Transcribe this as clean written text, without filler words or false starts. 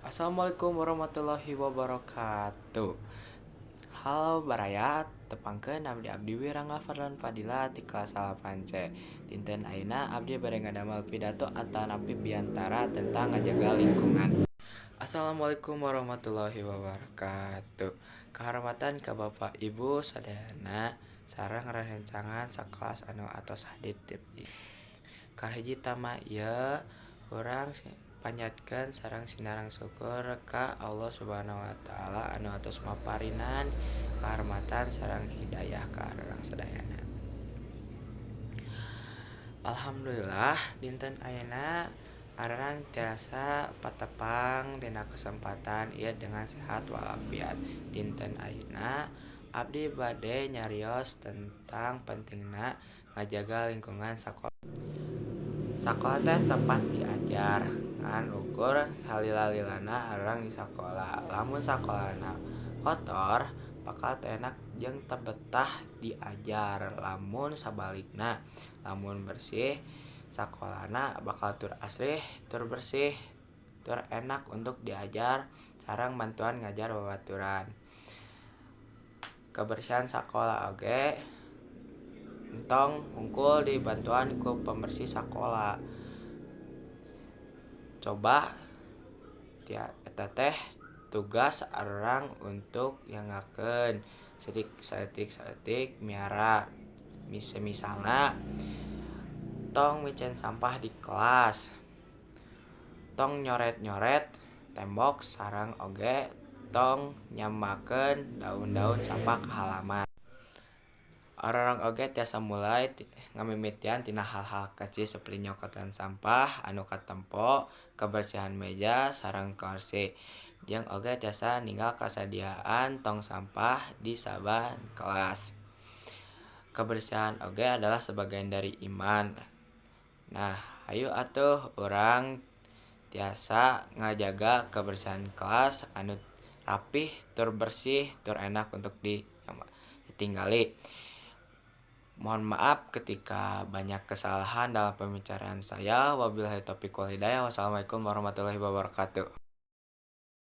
Assalamualaikum warahmatullahi wabarakatuh. Halo barayat, tepangkeun abdi Wirangga Fadlan Fadila ti kelas 8C. Dinten ayeuna abdi bade ngadamel pidato atanapi biantara tentang ngajaga lingkungan. Assalamualaikum warahmatullahi wabarakatuh. Kehormatan ka Bapak Ibu sadayana sareng rerencangan sakelas anu atos hadir. Kahiji tama ieu urang panjatkeun sareng sinareng syukur ka Allah Subhanahu wa taala anu atos maparinan kahormatan sareng hidayah ka urang sadayana. Alhamdulillah dinten ayeuna arang tiasa patepang dina kesempatan ieu dengan sehat walafiat. Dinten ayeuna abdi bade nyarios tentang pentingna ngajaga lingkungan sakola. Sakola teh tempat diajar, ngan ukur salila-lilana arang di sakola. Lamun sakolana kotor, bakal teu enak jeung teu betah diajar. Lamun sabalikna, lamun bersih, sakolana bakal tur asrih, tur bersih, tur enak untuk diajar sareng bantuan ngajar babaturan. Kebersihan sakola oge entong hungkul di bantuan ku pembersih sakola. Coba eta teh tugas arang untuk nyangakeun saeutik miara. Misalna tong micen sampah di kelas, tong nyoret-nyoret tembok sareng oge tong nyambakeun daun-daun sampah ka halaman. Arang oge tiasa mulai ngamimitian tina hal-hal kecil saperti nyokotan sampah anu katempo, kebersihan meja sareng kursi. Jeung oge tiasa ninggal kasadiaan tong sampah di saban kelas. Kebersihan oge adalah sebagian dari iman. Nah, hayu atuh urang tiasa ngajaga kebersihan kelas anu rapih, tur bersih, tur enak untuk ditinggali. Mohon maaf ketika banyak kesalahan dalam pembicaraan saya. Wabillahi taufiq wal hidayah. Wassalamualaikum warahmatullahi wabarakatuh.